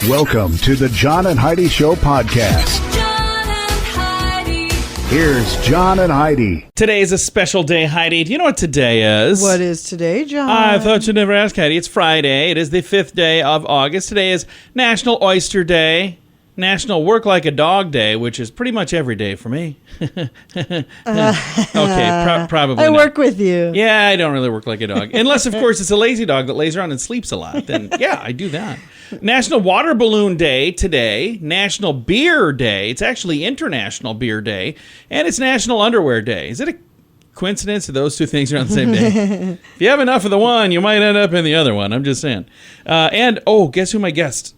Welcome to the John and Heidi Show podcast. John and Heidi. Here's John and Heidi. Today is a special day, Heidi. Do you know what today is? What is today, John? I thought you'd never ask, Heidi. It's Friday. It is the 5th day of August. Today is National Oyster Day, National Work Like a Dog Day, which is pretty much every day for me. Okay, probably I not. work with you. Yeah, I don't really work like a dog. Unless, of course, it's a lazy dog that lays around and sleeps a lot. Then, yeah, I do that. National Water Balloon Day today. National Beer Day. It's actually International Beer Day. And it's National Underwear Day. Is it a coincidence that those two things are on the same day? If you have enough of the one, you might end up in the other one. I'm just saying. Guess who my guest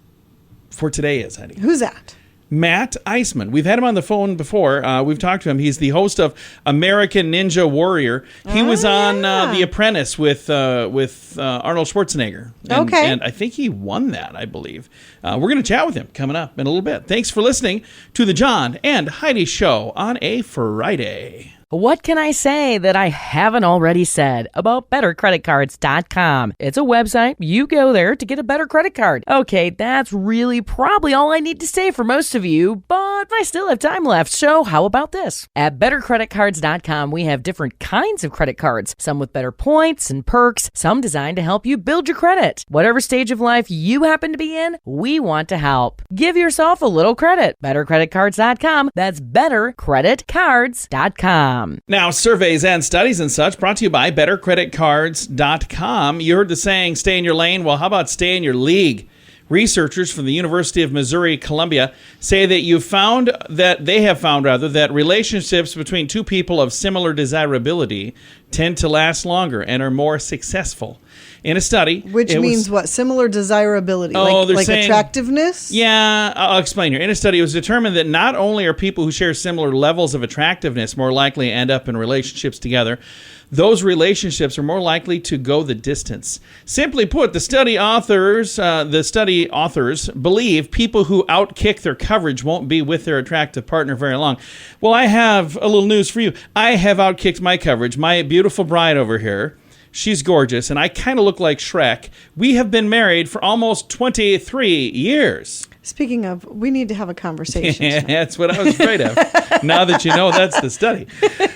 for today is, Heidi? Who's that? Matt Iseman. We've had him on the phone before. We've talked to him. He's the host of American Ninja Warrior. He was on The Apprentice with Arnold Schwarzenegger. And I think he won that, I believe. We're going to chat with him coming up in a little bit. Thanks for listening to the John and Heidi Show on a Friday. What can I say that I haven't already said about BetterCreditCards.com? It's a website. You go there to get a better credit card. Okay, that's really probably all I need to say for most of you, but I still have time left, so how about this? At BetterCreditCards.com, we have different kinds of credit cards, some with better points and perks, some designed to help you build your credit. Whatever stage of life you happen to be in, we want to help. Give yourself a little credit. BetterCreditCards.com. That's BetterCreditCards.com. Now, surveys and studies and such brought to you by BetterCreditCards.com. You heard the saying, stay in your lane. Well, how about stay in your league? Researchers from the University of Missouri, Columbia, say that they have found that relationships between two people of similar desirability tend to last longer and are more successful. In a study, which means what? Similar desirability, like saying, attractiveness? Yeah, I'll explain here. In a study, it was determined that not only are people who share similar levels of attractiveness more likely to end up in relationships together, those relationships are more likely to go the distance. Simply put, the study authors believe people who outkick their coverage won't be with their attractive partner very long. Well, I have a little news for you. I have outkicked my coverage. My beautiful bride over here, she's gorgeous, and I kind of look like Shrek. We have been married for almost 23 years. Speaking of, we need to have a conversation. Yeah, that's what I was afraid of. Now that you know that's the study.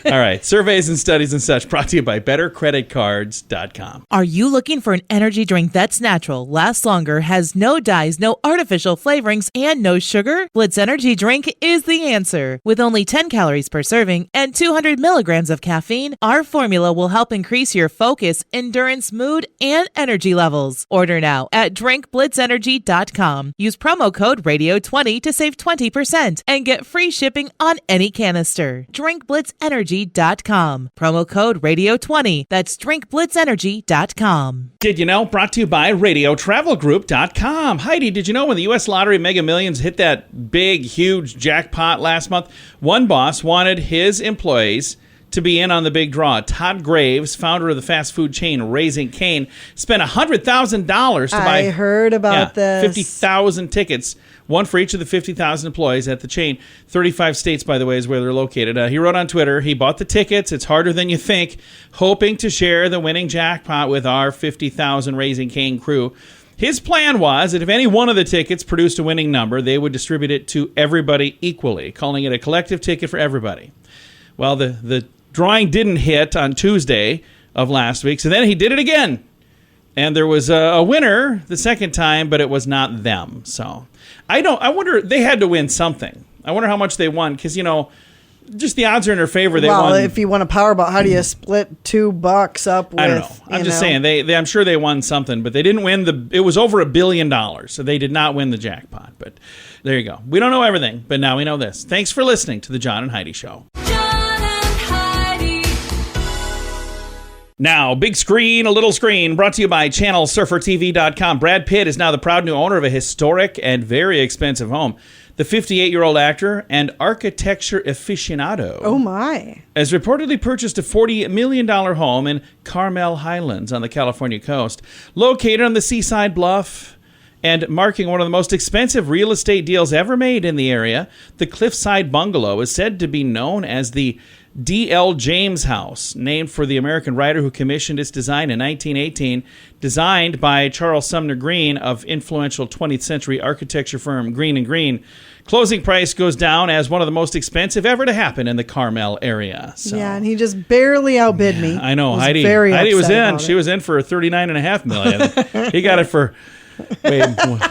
All right. Surveys and studies and such brought to you by BetterCreditCards.com. Are you looking for an energy drink that's natural, lasts longer, has no dyes, no artificial flavorings, and no sugar? Blitz Energy Drink is the answer. With only 10 calories per serving and 200 milligrams of caffeine, our formula will help increase your focus, endurance, mood, and energy levels. Order now at drinkblitzenergy.com. Use promo code radio20 to save 20% and get free shipping on any canister. drinkblitzenergy.com. Promo code radio20. That's drinkblitzenergy.com. Did you know? Brought to you by radiotravelgroup.com. Heidi, did you know when the U.S. Lottery Mega Millions hit that big, huge jackpot last month, one boss wanted his employees to be in on the big draw? Todd Graves, founder of the fast food chain Raising Cane, spent $100,000 to buy. I heard about this. 50,000 tickets, one for each of the 50,000 employees at the chain. 35 states, by the way, is where they're located. He wrote on Twitter, he bought the tickets. It's harder than you think, hoping to share the winning jackpot with our 50,000 Raising Cane crew. His plan was that if any one of the tickets produced a winning number, they would distribute it to everybody equally, calling it a collective ticket for everybody. Well, the drawing didn't hit on Tuesday of last week, so then he did it again. And there was a winner the second time, but it was not them. So I wonder, they had to win something. I wonder how much they won, because, just the odds are in their favor. They won. If you want a Powerball, how do you split $2 up with? I don't know. I'm just saying, I'm sure they won something, but they didn't win it was over $1 billion, so they did not win the jackpot. But there you go. We don't know everything, but now we know this. Thanks for listening to the John and Heidi Show. Now, big screen, a little screen, brought to you by ChannelSurferTV.com. Brad Pitt is now the proud new owner of a historic and very expensive home. The 58-year-old actor and architecture aficionado, oh my, has reportedly purchased a $40 million home in Carmel Highlands on the California coast. Located on the seaside bluff And marking one of the most expensive real estate deals ever made in the area, the Cliffside Bungalow is said to be known as the D.L. James House, named for the American writer who commissioned its design in 1918, designed by Charles Sumner Green of influential 20th century architecture firm Green & Green. Closing price goes down as one of the most expensive ever to happen in the Carmel area. So, yeah, and he just barely outbid me. I know. Was Heidi was in. She was in for $39.5 million. He got it for... Wait,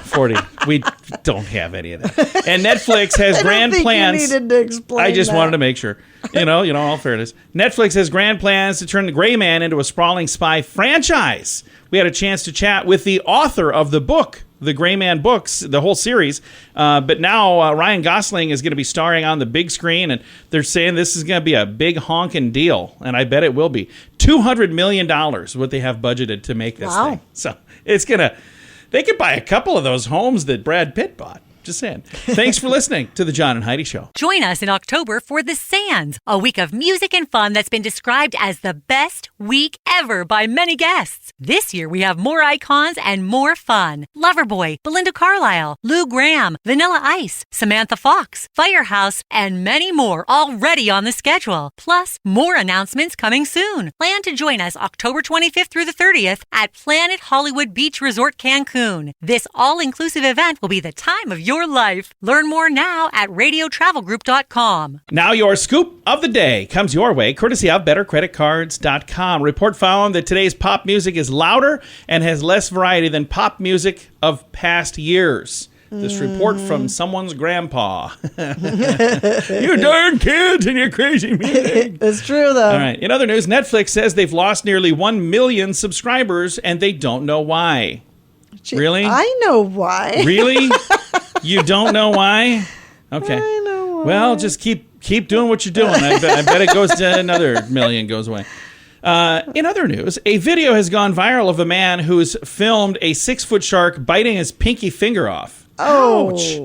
40. We don't have any of that. And Netflix has grand plans. You needed to explain I just that. wanted to make sure. All fairness. Netflix has grand plans to turn The Gray Man into a sprawling spy franchise. We had a chance to chat with the author of the book, The Gray Man books, the whole series. But now Ryan Gosling is going to be starring on the big screen, and they're saying this is going to be a big honking deal, and I bet it will be. $200 million is what they have budgeted to make this thing. So it's going to... They could buy a couple of those homes that Brad Pitt bought. Just saying. Thanks for listening to The John and Heidi Show. Join us in October for The Sands, a week of music and fun that's been described as the best week ever by many guests. This year, we have more icons and more fun. Loverboy, Belinda Carlisle, Lou Gramm, Vanilla Ice, Samantha Fox, Firehouse, and many more already on the schedule. Plus, more announcements coming soon. Plan to join us October 25th through the 30th at Planet Hollywood Beach Resort Cancun. This all-inclusive event will be the time of your life. Learn more now at radiotravelgroup.com. Now your scoop of the day comes your way, courtesy of bettercreditcards.com. Report found that today's pop music is louder and has less variety than pop music of past years. This report from someone's grandpa. You darn kids and your crazy music. It's true, though. All right. In other news, Netflix says they've lost nearly 1 million subscribers and they don't know why. Really? I know why. Really? You don't know why? Okay. I know why. Well, just keep doing what you're doing. I bet it goes to another million goes away. In other news, a video has gone viral of a man who's filmed a 6-foot shark biting his pinky finger off. Ouch.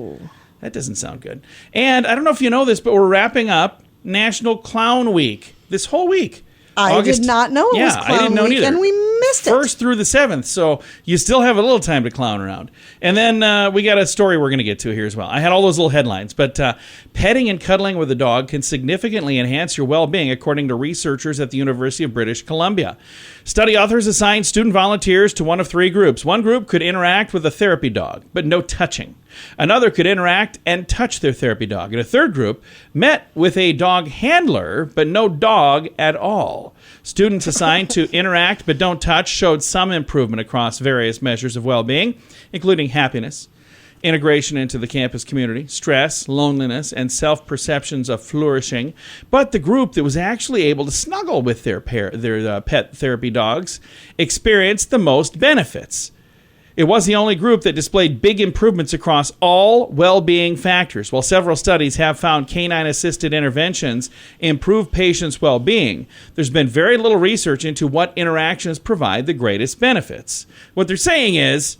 That doesn't sound good. And I don't know if you know this, but we're wrapping up National Clown Week this whole week. I did not know it was I Clown didn't know Week, neither. and we missed it. 1st through the 7th, so you still have a little time to clown around. And then we got a story we're going to get to here as well. I had all those little headlines, but petting and cuddling with a dog can significantly enhance your well-being, according to researchers at the University of British Columbia. Study authors assigned student volunteers to one of 3 groups. One group could interact with a therapy dog, but no touching. Another could interact and touch their therapy dog. And a third group met with a dog handler, but no dog at all. Students assigned to interact but don't touch showed some improvement across various measures of well-being, including happiness, integration into the campus community, stress, loneliness, and self-perceptions of flourishing. But the group that was actually able to snuggle with their pet therapy dogs experienced the most benefits. It was the only group that displayed big improvements across all well-being factors. While several studies have found canine-assisted interventions improve patients' well-being, there's been very little research into what interactions provide the greatest benefits. What they're saying is,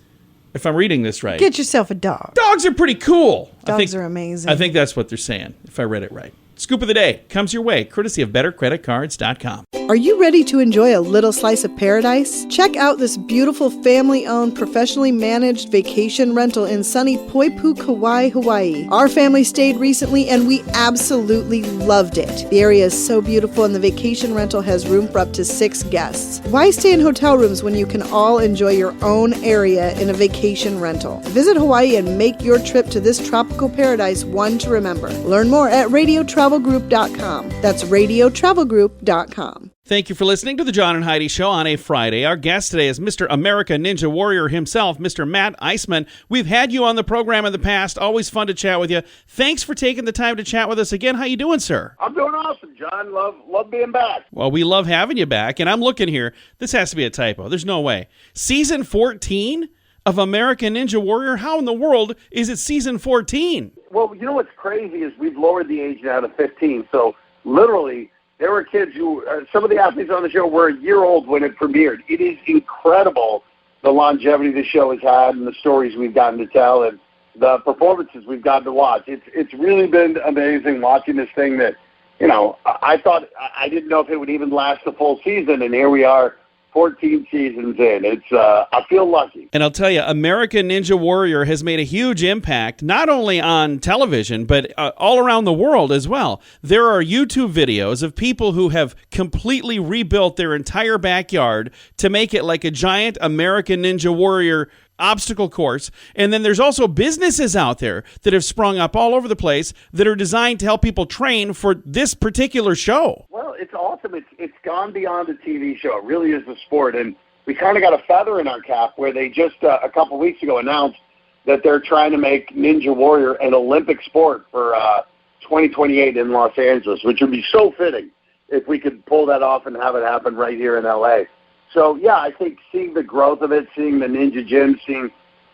if I'm reading this right, Get yourself a dog. dogs are pretty cool. Dogs are amazing. I think that's what they're saying, if I read it right. Scoop of the day comes your way, courtesy of bettercreditcards.com. Are you ready to enjoy a little slice of paradise? Check out this beautiful family-owned, professionally managed vacation rental in sunny Poipu, Kauai, Hawaii. Our family stayed recently and we absolutely loved it. The area is so beautiful and the vacation rental has room for up to 6 guests. Why stay in hotel rooms when you can all enjoy your own area in a vacation rental? Visit Hawaii and make your trip to this tropical paradise one to remember. Learn more at radiotravelgroup.com. That's radiotravelgroup.com. Thank you for listening to the John and Heidi Show on a Friday. Our guest today is Mr. America Ninja Warrior himself, Mr. Matt Iseman. We've had you on the program in the past. Always fun to chat with you. Thanks for taking the time to chat with us again. How you doing, sir? I'm doing awesome, John. Love being back. Well, we love having you back. And I'm looking here. This has to be a typo. There's no way. Season 14 of American Ninja Warrior? How in the world is it season 14? Well, you know what's crazy is we've lowered the age now to 15. So literally, there were kids who, some of the athletes on the show were a year old when it premiered. It is incredible the longevity the show has had and the stories we've gotten to tell and the performances we've gotten to watch. It's really been amazing watching this thing that, you know, I thought, I didn't know if it would even last the full season, and here we are 14 seasons in. It's I feel lucky. And I'll tell you, American Ninja Warrior has made a huge impact, not only on television, but all around the world as well. There are YouTube videos of people who have completely rebuilt their entire backyard to make it like a giant American Ninja Warrior obstacle course. And then there's also businesses out there that have sprung up all over the place that are designed to help people train for this particular show. Well, it's awesome. It's gone beyond a TV show. It really is a sport. And we kind of got a feather in our cap where they just a couple weeks ago announced that they're trying to make Ninja Warrior an Olympic sport for 2028 in Los Angeles, which would be so fitting if we could pull that off and have it happen right here in LA. So, yeah, I think seeing the growth of it, seeing the ninja gym, seeing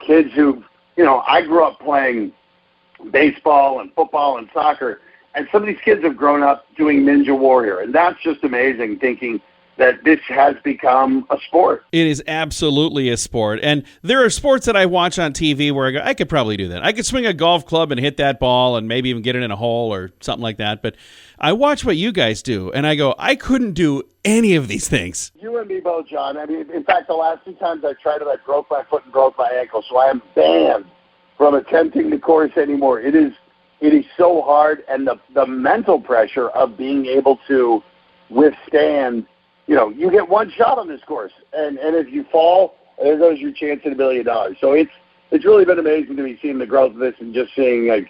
kids who, I grew up playing baseball and football and soccer, and some of these kids have grown up doing Ninja Warrior. And that's just amazing, thinking that this has become a sport. It is absolutely a sport. And there are sports that I watch on TV where I go, I could probably do that. I could swing a golf club and hit that ball and maybe even get it in a hole or something like that. But I watch what you guys do, and I go, I couldn't do any of these things. You and me both, John. I mean, in fact, the last 2 times I tried it, I broke my foot and broke my ankle. So I am banned from attempting the course anymore. It is so hard, and the mental pressure of being able to withstand. You get one shot on this course, and if you fall, there goes your chance at $1 million. So it's really been amazing to me seeing the growth of this and just seeing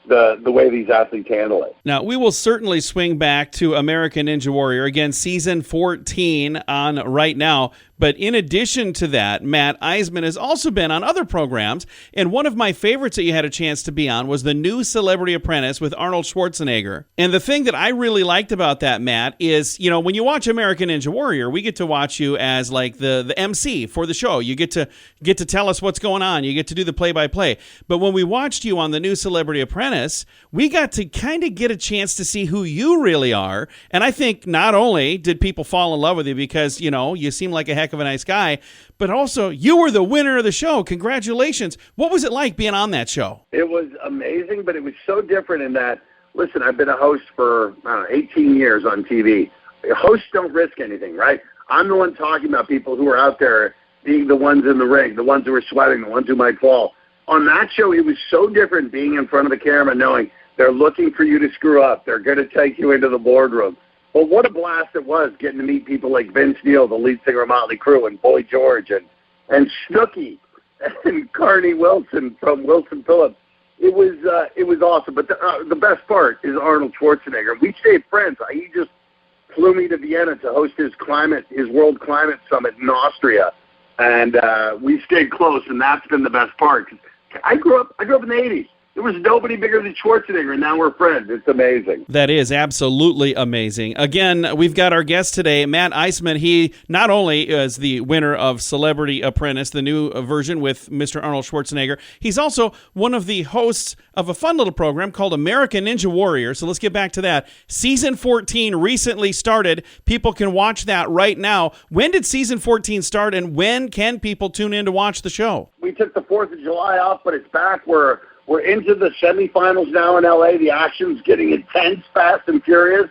the way these athletes handle it. Now, we will certainly swing back to American Ninja Warrior. Again, season 14 on right now. But in addition to that, Matt Iseman has also been on other programs, and one of my favorites that you had a chance to be on was the new Celebrity Apprentice with Arnold Schwarzenegger. And the thing that I really liked about that, Matt, is, when you watch American Ninja Warrior, we get to watch you as like the MC for the show. You get to tell us what's going on. You get to do the play-by-play. But when we watched you on the new Celebrity Apprentice, we got to kind of get a chance to see who you really are. And I think not only did people fall in love with you because, you seem like a heck of a nice guy, but also you were the winner of the show. Congratulations. What was it like being on that show? It was amazing, but it was so different in that, listen, I've been a host for 18 years on TV. Hosts don't risk anything, right? I'm the one talking about people who are out there being the ones in the ring, the ones who are sweating, the ones who might fall. On that show, it was so different being in front of the camera, knowing they're looking for you to screw up. They're going to take you into the boardroom. Well, what a blast it was getting to meet people like Vince Neil, the lead singer of Motley Crue, and Boy George, and Snooki, and Carney Wilson from Wilson Phillips. It was awesome. But the best part is Arnold Schwarzenegger. We stayed friends. He just flew me to Vienna to host his World Climate Summit in Austria, and we stayed close. And that's been the best part. I grew up in the '80s. There was nobody bigger than Schwarzenegger, and now we're friends. It's amazing. That is absolutely amazing. Again, we've got our guest today, Matt Iseman. He not only is the winner of Celebrity Apprentice, the new version with Mr. Arnold Schwarzenegger, he's also one of the hosts of a fun little program called American Ninja Warrior. So let's get back to that. Season 14 recently started. People can watch that right now. When did Season 14 start, and when can people tune in to watch the show? We took the 4th of July off, but it's back. We're into the semifinals now in LA. The action's getting intense, fast and furious.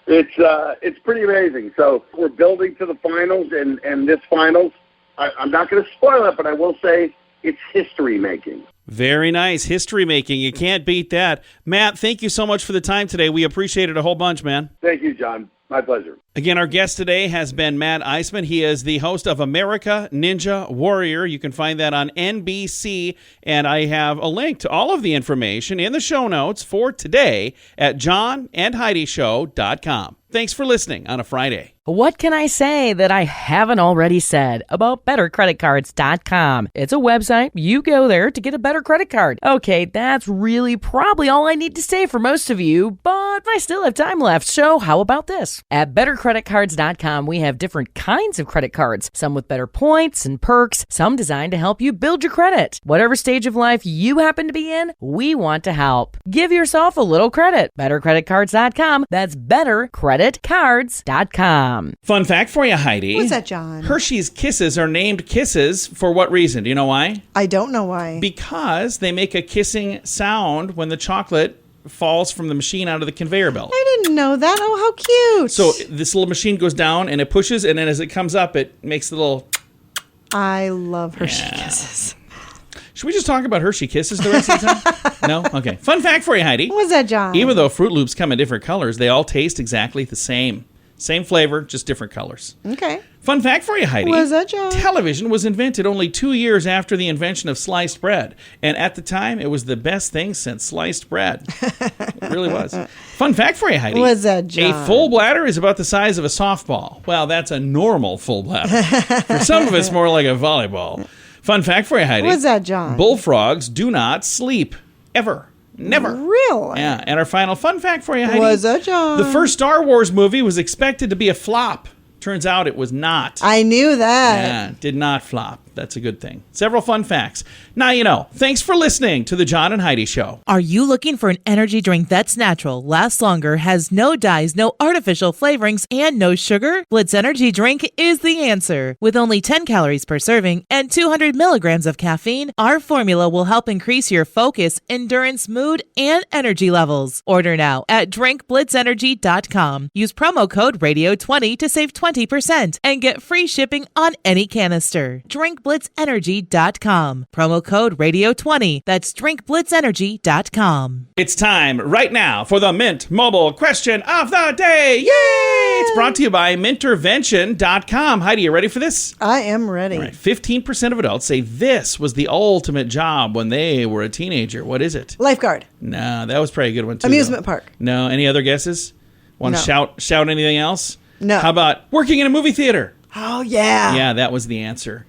It's pretty amazing. So we're building to the finals, and this finals, I'm not going to spoil it, but I will say it's history making. Very nice. History making. You can't beat that. Matt, thank you so much for the time today. We appreciate it a whole bunch, man. Thank you, John. My pleasure. Again, our guest today has been Matt Iseman. He is the host of America Ninja Warrior. You can find that on NBC, and I have a link to all of the information in the show notes for today at johnandheidishow.com. Thanks for listening on a Friday. What can I say that I haven't already said about bettercreditcards.com? It's a website. You go there to get a better credit card. Okay, that's really probably all I need to say for most of you, but I still have time left, so how about this? At bettercreditcards.com, we have different kinds of credit cards, some with better points and perks, some designed to help you build your credit. Whatever stage of life you happen to be in, we want to help. Give yourself a little credit. Bettercreditcards.com. That's bettercreditcards.com. Fun fact for you, Heidi. What's that, John? Hershey's Kisses are named Kisses for what reason? Do you know why? I don't know why. Because they make a kissing sound when the chocolate falls from the machine onto the conveyor belt. I didn't know that. Oh, how cute. So this little machine goes down and it pushes, and then as it comes up, it makes the little... I love Hershey Kisses. Should we just talk about Hershey Kisses the rest of the time? No? Okay. Fun fact for you, Heidi. What's that, John? Even though Fruit Loops come in different colors, they all taste exactly the same. Same flavor, just different colors. Okay. Fun fact for you, Heidi. What's that, John? Television was invented only 2 years after the invention of sliced bread. And at the time, it was the best thing since sliced bread. It really was. Fun fact for you, Heidi. What's that, John? A full bladder is about the size of a softball. Well, that's a normal full bladder. For some of us, more like a volleyball. Fun fact for you, Heidi. What's that, John? Bullfrogs do not sleep. Ever. Never. Really? Yeah. And our final fun fact for you, Heidi. What's that, John? The first Star Wars movie was expected to be a flop. Turns out it was not. I knew that. Yeah, did not flop. That's a good thing. Several fun facts. Now you know. Thanks for listening to the John and Heidi Show. Are you looking for an energy drink that's natural, lasts longer, has no dyes, no artificial flavorings, and no sugar? Blitz Energy Drink is the answer. With only 10 calories per serving and 200 milligrams of caffeine, our formula will help increase your focus, endurance, mood, and energy levels. Order now at drinkblitzenergy.com. Use promo code RADIO20 to save 20% and get free shipping on any canister. drinkblitzenergy.com. Promo code RADIO20. That's drinkblitzenergy.com. It's time right now for the Mint Mobile Question of the Day. Yay! It's brought to you by Mintervention.com. Heidi, you ready for this? I am ready. All right. 15% of adults say this was the ultimate job when they were a teenager. What is it? Lifeguard. No, that was probably a good one too. Amusement though. park. No, any other guesses? Want to No. shout anything else? No. How about working in a movie theater? Oh, yeah. Yeah, that was the answer.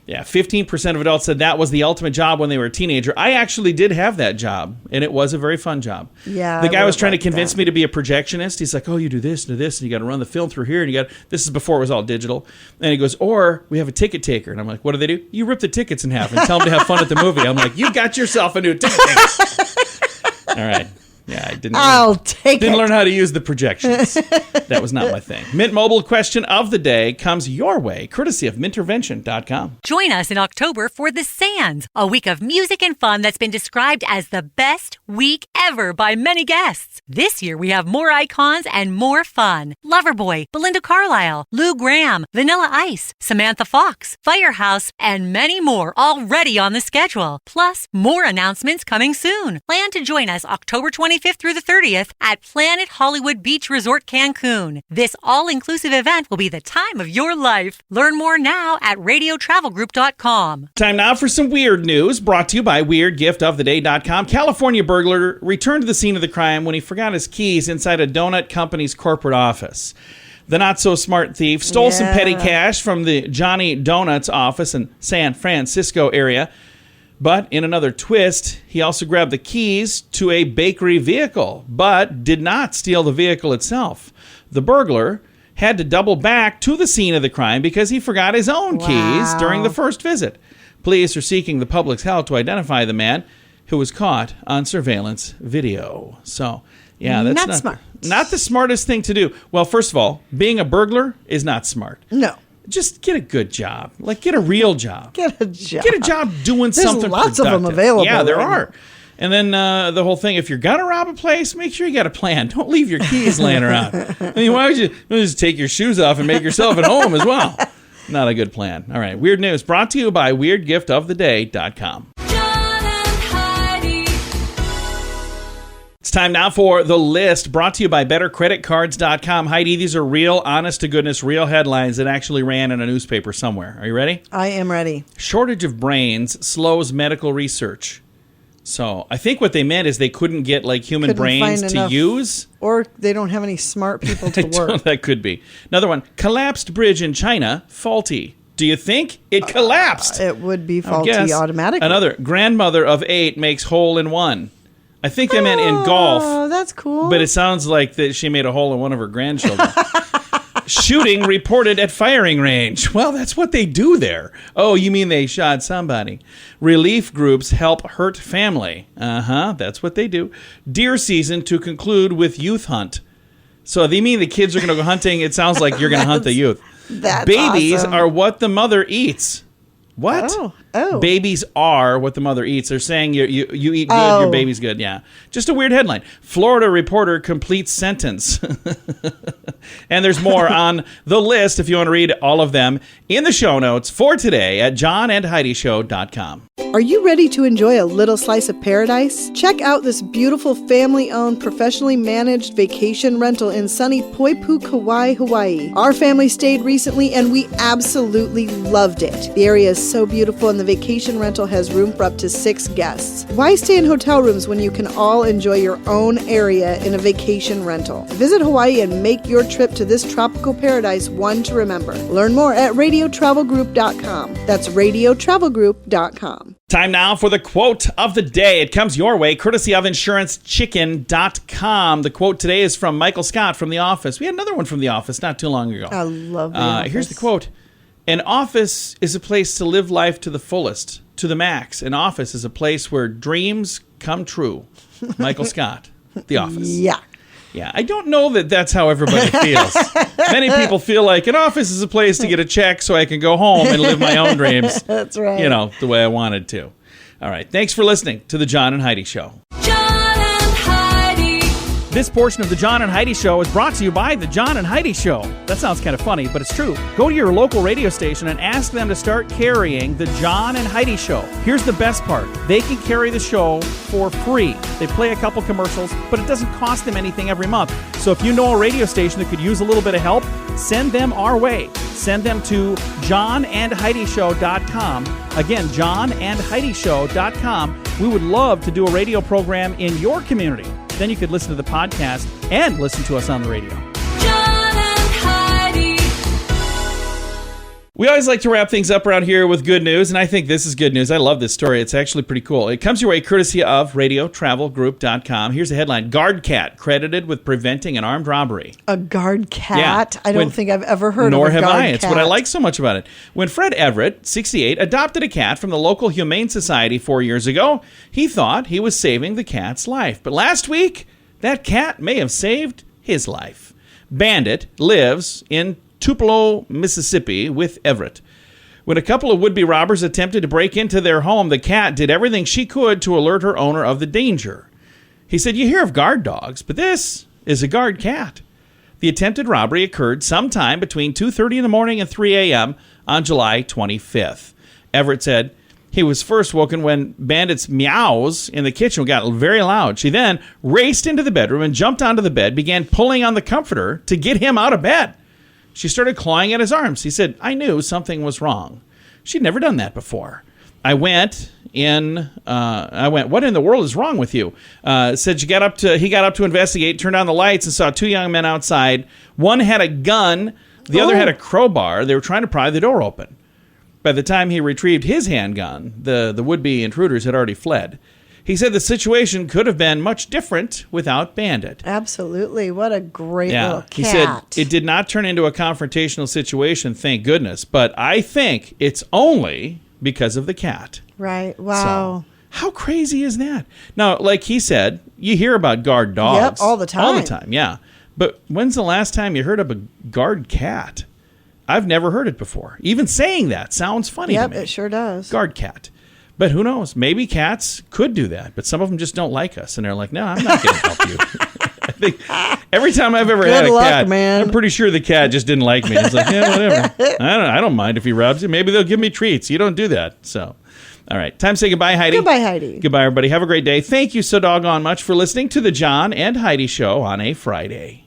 Yeah, 15% of adults said that was the ultimate job when they were a teenager. I actually did have that job, and it was a very fun job. Yeah, the I guy was would've trying to liked convince that. me to be a projectionist. He's like, "Oh, you do this, and you got to run the film through here, and you got." This is before it was all digital. And he goes, "Or we have a ticket taker." And I'm like, "What do they do?" "You rip the tickets in half and tell them to have fun at the movie." I'm like, "You got yourself a new ticket taker." All right. Yeah, I didn't. I'll take Didn't it. learn how to use the projections. That was not my thing. Mint Mobile Question of the Day comes your way, courtesy of Mintervention.com. Join us in October for The Sands, a week of music and fun that's been described as the best week ever by many guests. This year we have more icons and more fun. Loverboy, Belinda Carlisle, Lou Gramm, Vanilla Ice, Samantha Fox, Firehouse, and many more already on the schedule. Plus, more announcements coming soon. Plan to join us October 25th through the 30th at Planet Hollywood Beach Resort Cancun. This all-inclusive event will be the time of your life. Learn more now at radiotravelgroup.com. Time now for some weird news, brought to you by WeirdGiftOfTheDay.com. California burglar returned to the scene of the crime when he forgot his keys inside a donut company's corporate office. The not-so-smart thief stole some petty cash from the Johnny Donuts office in San Francisco area. But in another twist, he also grabbed the keys to a bakery vehicle, but did not steal the vehicle itself. The burglar had to double back to the scene of the crime because he forgot his own keys during the first visit. Police are seeking the public's help to identify the man who was caught on surveillance video. So, yeah, that's Not smart. Not the smartest thing to do. Well, first of all, being a burglar is not smart. No. Just get a good job. Like, get a real job. Get a job. Get a job doing There's something lots of them productive. available Yeah, there right are. And then the whole thing, if you're going to rob a place, make sure you got a plan. Don't leave your keys laying around. I mean, why would you just take your shoes off and make yourself at home as well? Not a good plan. All right, weird news brought to you by WeirdGiftOfTheDay.com. John and Heidi. It's time now for The List, brought to you by BetterCreditCards.com. Heidi, these are real, honest-to-goodness, real headlines that actually ran in a newspaper somewhere. Are you ready? I am ready. Shortage of brains slows medical research. So I think what they meant is they couldn't get like human Couldn't brains find to enough. use. Or they don't have any smart people to work. That could be. Another one, collapsed bridge in China, faulty. Do you think it collapsed? It would be I faulty guess. automatically. Another, grandmother of 8 makes hole in one. I think they meant in golf. Oh, that's cool. But it sounds like that she made a hole in one of her grandchildren. Shooting reported at firing range. Well, that's what they do there. Oh, you mean they shot somebody. Relief groups help hurt family. That's what they do. Deer season to conclude with youth hunt. So they mean the kids are going to go hunting. It sounds like you're going to hunt the youth. That's Babies awesome. are what the mother eats. What? Oh, Oh. Babies are what the mother eats. They're saying you eat good, your baby's good. Yeah. Just a weird headline. Florida reporter completes sentence. And there's more on the list if you want to read all of them in the show notes for today at johnandheidishow.com. Are you ready to enjoy a little slice of paradise? Check out this beautiful family-owned, professionally managed vacation rental in sunny Poipu, Kauai, Hawaii. Our family stayed recently and we absolutely loved it. The area is so beautiful and the vacation rental has room for up to 6 guests. Why stay in hotel rooms when you can all enjoy your own area in a vacation rental? Visit Hawaii and make your trip to this tropical paradise one to remember. Learn more at radiotravelgroup.com. That's radiotravelgroup.com. Time now for the quote of the day. It comes your way courtesy of insurancechicken.com. The quote today is from Michael Scott from The Office. We had another one from The Office not too long ago. I love The Office. Here's the quote. An office is a place to live life to the fullest, to the max. An office is a place where dreams come true. Michael Scott, The Office. Yeah. Yeah, I don't know that that's how everybody feels. Many people feel like an office is a place to get a check so I can go home and live my own dreams. That's right. You know, the way I wanted to. All right, thanks for listening to The John and Heidi Show. John and Heidi. This portion of The John and Heidi Show is brought to you by The John and Heidi Show. That sounds kind of funny, but it's true. Go to your local radio station and ask them to start carrying The John and Heidi Show. Here's the best part. They can carry the show for free. They play a couple commercials, but it doesn't cost them anything every month. So if you know a radio station that could use a little bit of help, send them our way. Send them to johnandheidishow.com. Again, johnandheidishow.com. We would love to do a radio program in your community. Then you could listen to the podcast and listen to us on the radio. John and Heidi. We always like to wrap things up around here with good news, and I think this is good news. I love this story. It's actually pretty cool. It comes your way courtesy of radiotravelgroup.com. Here's the headline. Guard cat credited with preventing an armed robbery. A guard cat? Yeah. I don't think I've ever heard of a guard cat. Nor have I. It's what I like so much about it. When Fred Everett, 68, adopted a cat from the local Humane Society 4 years ago, he thought he was saving the cat's life. But last week, that cat may have saved his life. Bandit lives in Tupelo, Mississippi, with Everett. When a couple of would-be robbers attempted to break into their home, the cat did everything she could to alert her owner of the danger. He said, you hear of guard dogs, but this is a guard cat. The attempted robbery occurred sometime between 2:30 in the morning and 3 a.m. on July 25th. Everett said he was first woken when Bandit's meows in the kitchen got very loud. She then raced into the bedroom and jumped onto the bed, began pulling on the comforter to get him out of bed. She started clawing at his arms. He said, I knew something was wrong. She'd never done that before. I went, what in the world is wrong with you? Said he got up to investigate, turned on the lights and saw 2 young men outside. One had a gun. The other had a crowbar. They were trying to pry the door open. By the time he retrieved his handgun, the would-be intruders had already fled. He said the situation could have been much different without Bandit. Absolutely. What a great little cat. He said it did not turn into a confrontational situation, thank goodness. But I think it's only because of the cat. Right. Wow. So, how crazy is that? Now, like he said, you hear about guard dogs. Yep, all the time. All the time, yeah. But when's the last time you heard of a guard cat? I've never heard it before. Even saying that sounds funny to me. Yep, it sure does. Guard cat. But who knows? Maybe cats could do that, but some of them just don't like us, and they're like, no, I'm not going to help you. I think every time I've ever had a cat, man. I'm pretty sure the cat just didn't like me. It's like, yeah, whatever. I don't mind if he robs you. Maybe they'll give me treats. You don't do that. So, all right. Time to say goodbye, Heidi. Goodbye, Heidi. Goodbye, everybody. Have a great day. Thank you so doggone much for listening to The John and Heidi Show on a Friday.